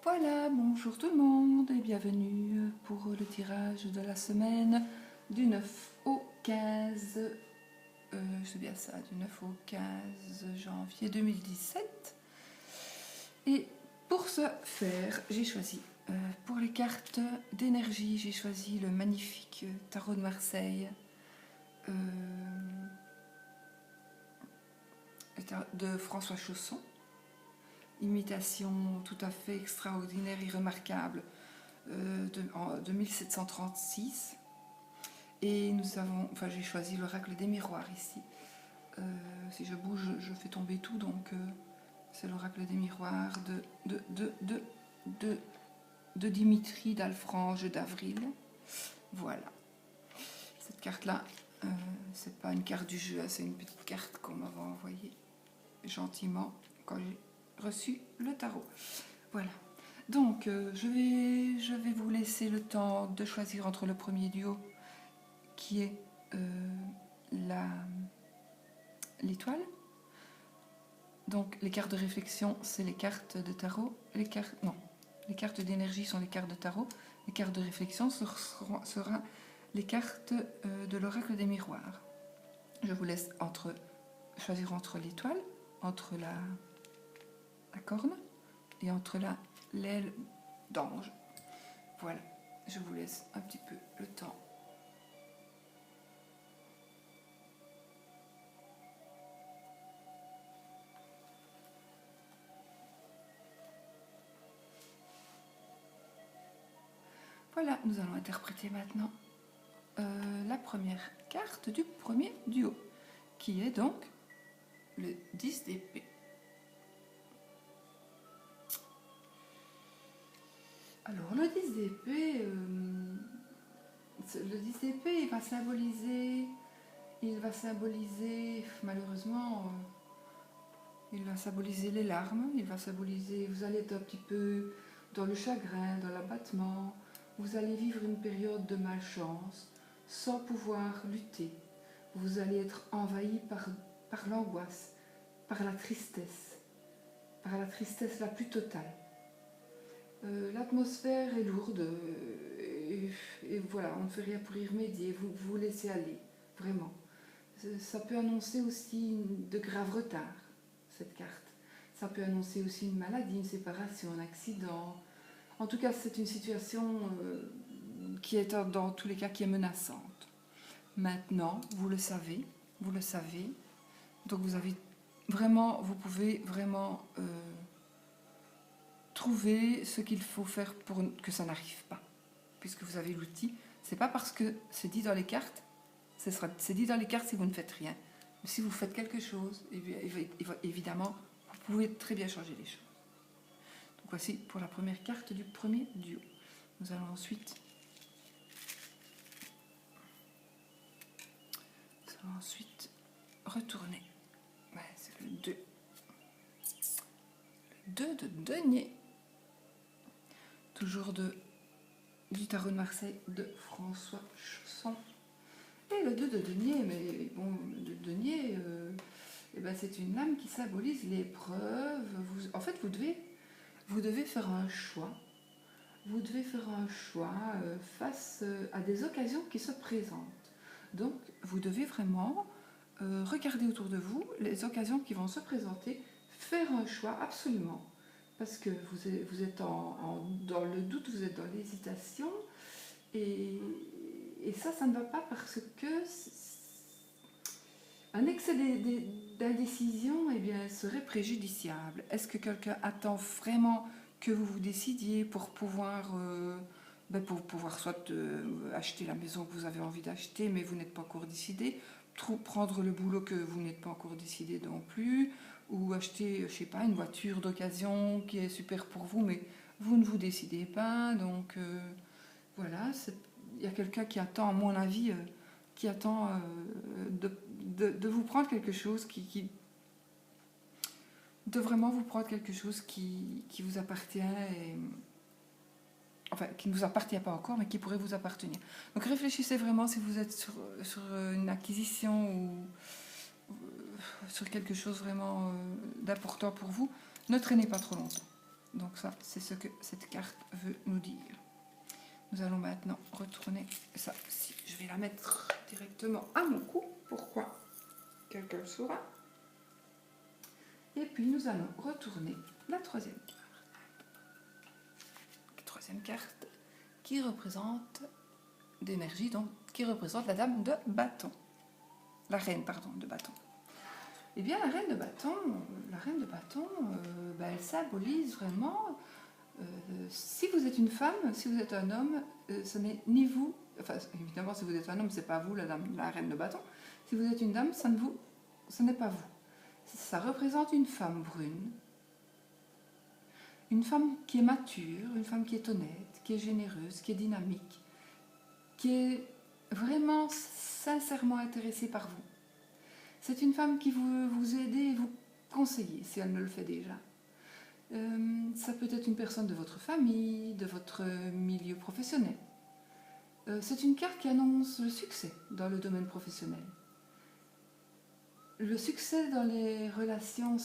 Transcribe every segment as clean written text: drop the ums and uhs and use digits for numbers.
Voilà, bonjour tout le monde et bienvenue pour le tirage de la semaine du 9 au 15, c'est bien ça, du 9 au 15 janvier 2017. Et pour ce faire, j'ai choisi, pour les cartes d'énergie, j'ai choisi le magnifique tarot de Marseille de François Chausson. Imitation tout à fait extraordinaire et remarquable de 1736. Et nous avons, enfin j'ai choisi l'oracle des miroirs ici. Si je bouge, je fais tomber tout, donc c'est l'oracle des miroirs de Dimitri d'Alfrange d'Avril. Voilà. Cette carte-là, c'est pas une carte du jeu, c'est une petite carte qu'on m'avait envoyée gentiment quand j'ai reçu le tarot. Voilà. Donc, je vais vous laisser le temps de choisir entre le premier duo qui est l'étoile. Donc, les cartes de réflexion, c'est les cartes de tarot. Les cartes d'énergie sont les cartes de tarot. Les cartes de réflexion seront les cartes de l'oracle des miroirs. Je vous laisse choisir entre l'étoile, entre la corne et entre l'aile d'ange. Voilà, je vous laisse un petit peu le temps. Voilà, nous allons interpréter maintenant la première carte du premier duo, qui est donc le 10 d'épée. Alors, le 10 d'épée, il va symboliser, malheureusement, il va symboliser les larmes, il va symboliser, vous allez être un petit peu dans le chagrin, dans l'abattement, vous allez vivre une période de malchance sans pouvoir lutter. Vous allez être envahi par l'angoisse, par la tristesse la plus totale. L'atmosphère est lourde et voilà, on ne fait rien pour y remédier, vous vous laissez aller, vraiment. Ça peut annoncer aussi de graves retards, cette carte. Ça peut annoncer aussi une maladie, une séparation, un accident. En tout cas, c'est une situation qui est dans tous les cas qui est menaçante. Maintenant, vous le savez. Donc vous pouvez vraiment trouver ce qu'il faut faire pour que ça n'arrive pas, puisque vous avez l'outil. C'est pas parce que c'est dit dans les cartes, c'est dit dans les cartes si vous ne faites rien. Mais si vous faites quelque chose, évidemment, vous pouvez très bien changer les choses. Donc voici pour la première carte du premier duo. Nous allons ensuite retourner. Ouais, c'est le 2. Le 2 de denier. Toujours du tarot de Marseille de François Chausson. Et le 2 de denier, mais bon, le denier, c'est une lame qui symbolise l'épreuve. En fait, vous devez faire un choix. Vous devez faire un choix face à des occasions qui se présentent. Donc, vous devez vraiment regarder autour de vous les occasions qui vont se présenter, faire un choix absolument. Parce que vous êtes dans le doute, vous êtes dans l'hésitation. Et ça ne va pas parce que un excès d'indécision serait préjudiciable. Est-ce que quelqu'un attend vraiment que vous vous décidiez pour pouvoir soit acheter la maison que vous avez envie d'acheter, mais vous n'êtes pas encore décidé, prendre le boulot que vous n'êtes pas encore décidé non plus, ou acheter, je sais pas, une voiture d'occasion qui est super pour vous, mais vous ne vous décidez pas. Donc voilà, il y a quelqu'un qui attend, à mon avis, qui attend de vous prendre quelque chose de vraiment vous prendre quelque chose qui vous appartient, qui ne vous appartient pas encore, mais qui pourrait vous appartenir. Donc réfléchissez vraiment si vous êtes sur une acquisition ou sur quelque chose vraiment d'important pour vous. Ne traînez pas trop longtemps. Donc ça, c'est ce que cette carte veut nous dire. Nous allons maintenant retourner ça. Si je vais la mettre directement à mon cou. Pourquoi? Quelqu'un le saura. Et puis nous allons retourner la troisième carte. La troisième carte qui représente d'énergie, donc qui représente la dame de bâton. La reine, pardon, de bâton. Eh bien, la reine de bâton, elle symbolise vraiment, si vous êtes une femme, si vous êtes un homme, ce n'est ni vous, enfin, évidemment, si vous êtes un homme, c'est pas vous, la reine de bâton. Si vous êtes une dame, ce n'est pas vous. Ça représente une femme brune, une femme qui est mature, une femme qui est honnête, qui est généreuse, qui est dynamique, qui est vraiment sincèrement intéressée par vous. C'est une femme qui veut vous aider et vous conseiller, si elle ne le fait déjà. Ça peut être une personne de votre famille, de votre milieu professionnel. C'est une carte qui annonce le succès dans le domaine professionnel. Le succès dans les relations,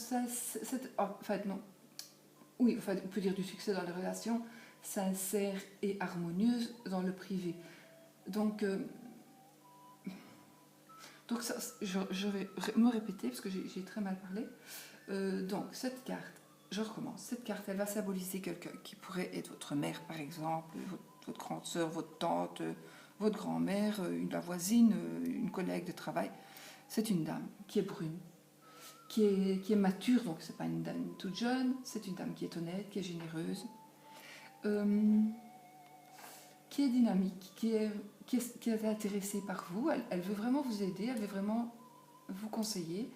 on peut dire du succès dans les relations sincères et harmonieuses dans le privé. Donc ça, je vais me répéter parce que j'ai très mal parlé. Donc cette carte, je recommence. Cette carte, elle va symboliser quelqu'un qui pourrait être votre mère par exemple, votre grande sœur, votre tante, votre grand-mère, la voisine, une collègue de travail. C'est une dame qui est brune, qui est mature, donc c'est pas une dame toute jeune, c'est une dame qui est honnête, qui est généreuse, qui est dynamique, qui est intéressée par vous. Elle veut vraiment vous aider, elle veut vraiment vous conseiller.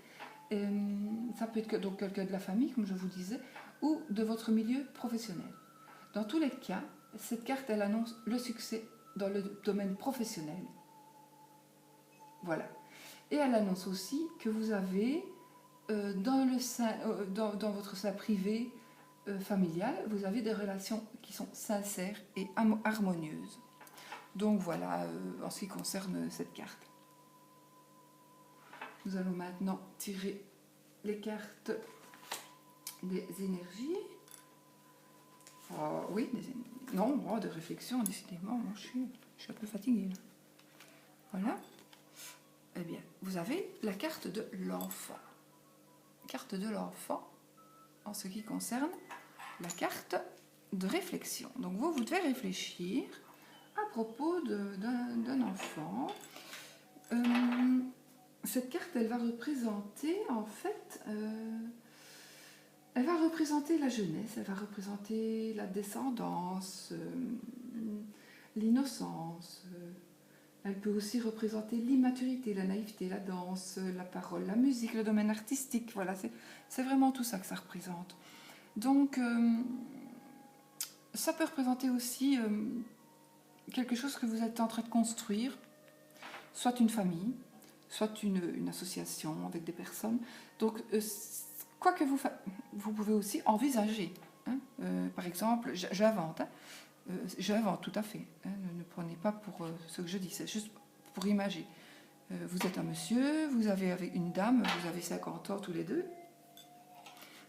Ça peut être donc quelqu'un de la famille, comme je vous disais, ou de votre milieu professionnel. Dans tous les cas, cette carte, elle annonce le succès dans le domaine professionnel. Voilà. Et elle annonce aussi que vous avez, dans votre sein privé familial, vous avez des relations qui sont sincères et harmonieuses. Donc voilà, en ce qui concerne cette carte. Nous allons maintenant tirer les cartes des énergies. Oui, de réflexion, décidément. Moi, je suis un peu fatiguée. Là. Voilà. Eh bien, vous avez la carte de l'enfant. Carte de l'enfant, en ce qui concerne la carte de réflexion. Donc vous devez réfléchir à propos d'un enfant. Cette carte, elle va représenter, en fait, elle va représenter la jeunesse, elle va représenter la descendance, l'innocence. Elle peut aussi représenter l'immaturité, la naïveté, la danse, la parole, la musique, le domaine artistique. Voilà, c'est vraiment tout ça que ça représente. Donc, ça peut représenter aussi quelque chose que vous êtes en train de construire, soit une famille, soit une association avec des personnes. Donc, quoi que vous pouvez aussi envisager. Hein, par exemple, j'invente. J'invente tout à fait. Hein, ne prenez pas pour ce que je dis, c'est juste pour imager. Vous êtes un monsieur, vous avez avec une dame, vous avez 50 ans tous les deux,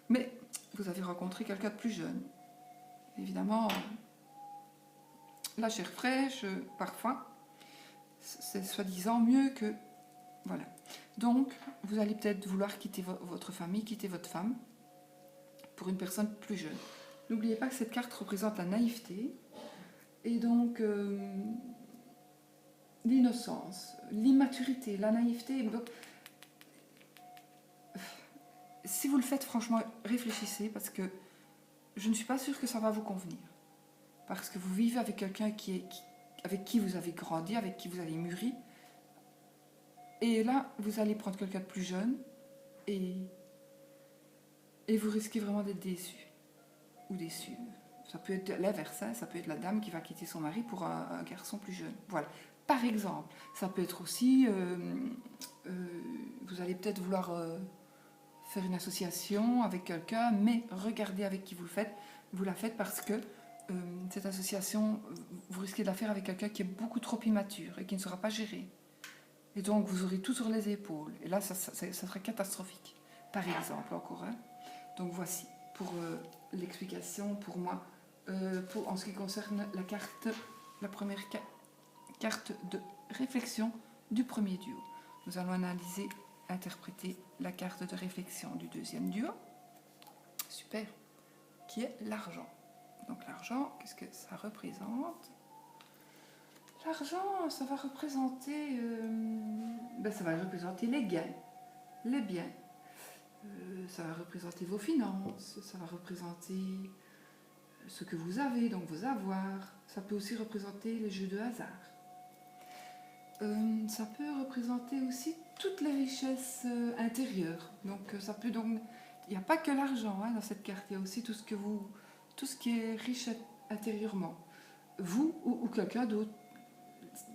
mais vous avez rencontré quelqu'un de plus jeune. Évidemment, la chair fraîche, parfois, c'est soi-disant mieux que... Voilà. Donc, vous allez peut-être vouloir quitter votre famille, quitter votre femme, pour une personne plus jeune. N'oubliez pas que cette carte représente la naïveté, et donc l'innocence, l'immaturité, la naïveté. Donc, si vous le faites, franchement, réfléchissez, parce que je ne suis pas sûre que ça va vous convenir. Parce que vous vivez avec quelqu'un avec qui vous avez grandi, avec qui vous avez mûri. Et là, vous allez prendre quelqu'un de plus jeune et vous risquez vraiment d'être déçu ou déçu. Ça peut être l'inverse, hein, ça peut être la dame qui va quitter son mari pour un garçon plus jeune. Voilà. Par exemple, ça peut être aussi, vous allez peut-être vouloir faire une association avec quelqu'un, mais regardez avec qui vous la faites parce que cette association, vous risquez de la faire avec quelqu'un qui est beaucoup trop immature et qui ne sera pas géré. Et donc, vous aurez tout sur les épaules. Et là, ça serait catastrophique. Par exemple, encore. Hein. Donc, voici, pour l'explication pour moi en ce qui concerne la première carte de réflexion du premier duo. Nous allons analyser, interpréter la carte de réflexion du deuxième duo. Super. Qui est l'argent. Donc l'argent, qu'est-ce que ça représente? L'argent, ça va représenter, ça va représenter les gains, les biens. Ça va représenter vos finances, ça va représenter ce que vous avez, donc vos avoirs. Ça peut aussi représenter les jeux de hasard. Ça peut représenter aussi toutes les richesses intérieures. Donc ça peut donc, il n'y a pas que l'argent dans cette carte, il y a aussi tout ce qui est riche intérieurement. Vous ou quelqu'un d'autre.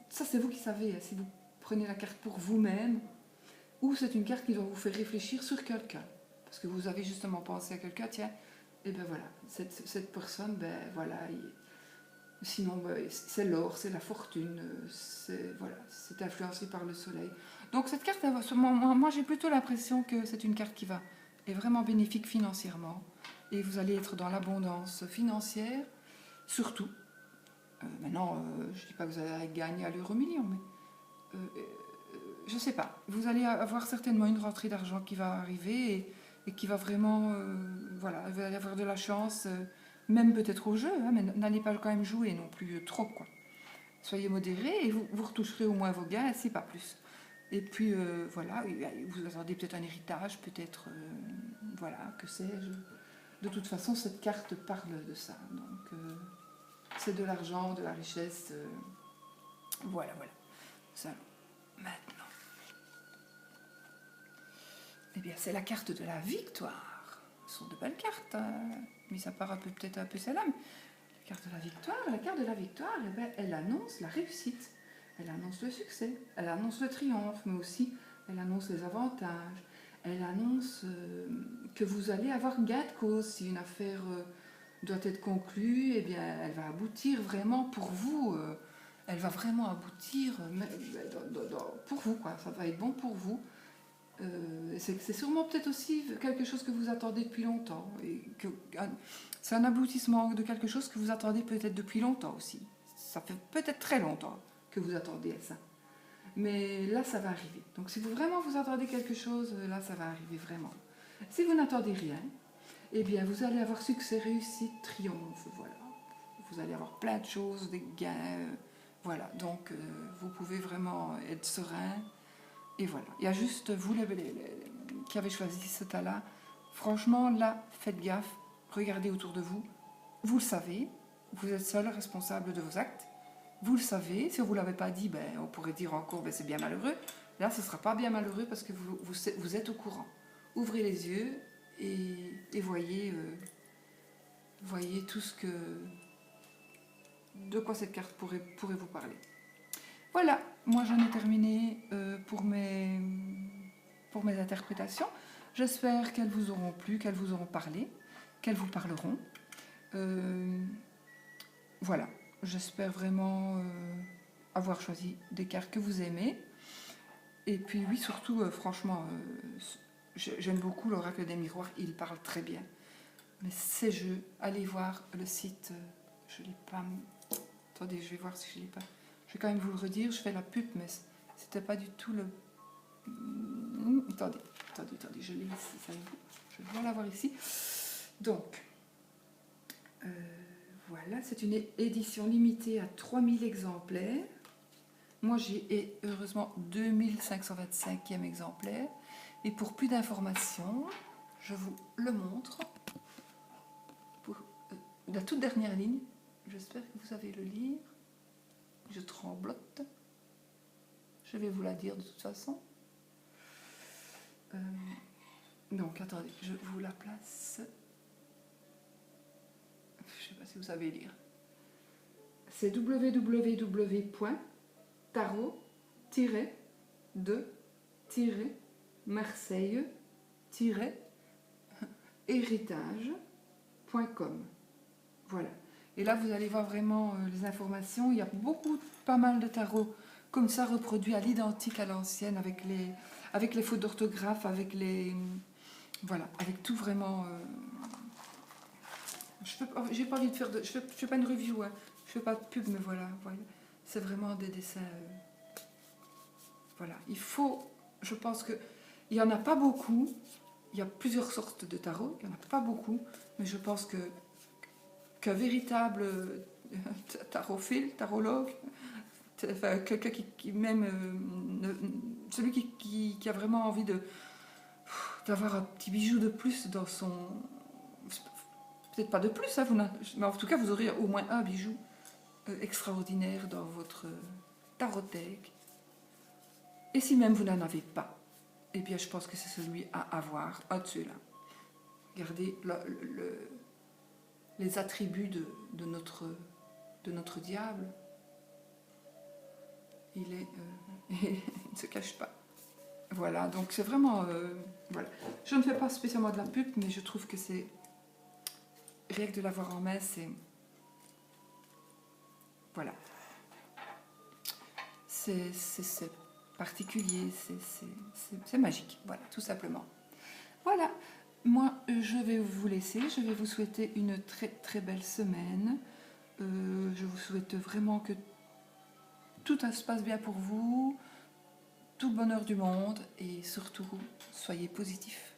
Ça c'est vous qui savez, si vous prenez la carte pour vous-même, ou c'est une carte qui doit vous faire réfléchir sur quelqu'un. Parce que vous avez justement pensé à quelqu'un, tiens, et ben voilà, cette personne, ben voilà, sinon c'est l'or, c'est la fortune, c'est influencé par le soleil. Donc cette carte, moi j'ai plutôt l'impression que c'est une carte qui est vraiment bénéfique financièrement. Et vous allez être dans l'abondance financière, surtout. Maintenant, je ne dis pas que vous allez gagner à l'euro-million, mais je ne sais pas. Vous allez avoir certainement une rentrée d'argent qui va arriver et qui va vraiment, vous allez avoir de la chance, même peut-être au jeu, mais n'allez pas quand même jouer non plus trop, quoi. Soyez modérés et vous retoucherez au moins vos gains, c'est pas plus. Et puis, vous attendez peut-être un héritage, peut-être, que sais-je. De toute façon, cette carte parle de ça, donc c'est de l'argent, de la richesse, voilà. Ça, maintenant. Eh bien, c'est la carte de la victoire. Ce sont de belles cartes, mais ça part peut-être un peu celle-là. La carte de la victoire, elle annonce la réussite, elle annonce le succès, elle annonce le triomphe, mais aussi elle annonce les avantages, elle annonce que vous allez avoir gain de cause. Si une affaire doit être conclue, eh bien, elle va aboutir vraiment pour vous. Elle va vraiment aboutir pour vous, quoi. Ça va être bon pour vous. C'est sûrement peut-être aussi quelque chose que vous attendez depuis longtemps. C'est un aboutissement de quelque chose que vous attendez peut-être depuis longtemps aussi. Ça fait peut-être très longtemps que vous attendez à ça. Mais là, ça va arriver. Donc si vraiment vous attendez quelque chose, là, ça va arriver vraiment. Si vous n'attendez rien, eh bien, vous allez avoir succès, réussite, triomphe, voilà. Vous allez avoir plein de choses, des gains, voilà. Donc, vous pouvez vraiment être serein. Et voilà. Il y a juste vous qui avez choisi ce tas-là. Franchement, là, faites gaffe. Regardez autour de vous. Vous le savez. Vous êtes seul responsable de vos actes. Vous le savez. Si on ne vous l'avait pas dit, on pourrait dire encore c'est bien malheureux. Là, ce ne sera pas bien malheureux parce que vous êtes au courant. Ouvrez les yeux et voyez tout de quoi cette carte pourrait vous parler. Voilà, moi j'en ai terminé pour mes interprétations. J'espère qu'elles vous auront plu, qu'elles vous auront parlé, qu'elles vous parleront. Voilà, j'espère vraiment avoir choisi des cartes que vous aimez. Et puis oui, surtout, franchement, j'aime beaucoup l'oracle des miroirs, il parle très bien. Mais ces jeux, allez voir le site, je ne l'ai pas... Attendez, je vais voir si je ne l'ai pas... Je vais quand même vous le redire, je fais la pub, mais c'était pas du tout le... Attendez, je l'ai ici, ça y est, je dois l'avoir ici. Donc, voilà, c'est une édition limitée à 3000 exemplaires. Moi, j'ai heureusement 2525e exemplaire. Et pour plus d'informations, je vous le montre. Pour la toute dernière ligne, j'espère que vous savez le lire. Je tremblote. Je vais vous la dire de toute façon. Donc, attendez, je vous la place. Je ne sais pas si vous savez lire. C'est www.tarot-de-marseille-héritage.com. Voilà. Et là, vous allez voir vraiment les informations. Il y a pas mal de tarots comme ça, reproduits à l'identique à l'ancienne, avec les fautes d'orthographe, avec tout vraiment... j'ai pas envie de faire je fais pas une review, hein. Je fais pas de pub, mais voilà. C'est vraiment des dessins. Voilà. Je pense que il y en a pas beaucoup. Il y a plusieurs sortes de tarot. Il y en a pas beaucoup, mais je pense qu'un véritable tarophile, tarologue, enfin, quelqu'un qui même celui qui a vraiment envie d'avoir un petit bijou de plus dans son, peut-être pas de plus, hein, mais en tout cas vous aurez au moins un bijou extraordinaire dans votre tarothèque. Et si même vous n'en avez pas, eh bien je pense que c'est celui à avoir, un de ceux-là. Regardez les attributs de notre diable. Il ne se cache pas. Voilà, donc c'est vraiment... voilà. Je ne fais pas spécialement de la pub, mais je trouve que c'est... Rien que de l'avoir en main, c'est... Voilà. C'est particulier, c'est magique. Voilà, tout simplement. Voilà. Moi, je vais vous laisser. Je vais vous souhaiter une très très belle semaine. Je vous souhaite vraiment que tout se passe bien pour vous, tout le bonheur du monde et surtout, soyez positifs.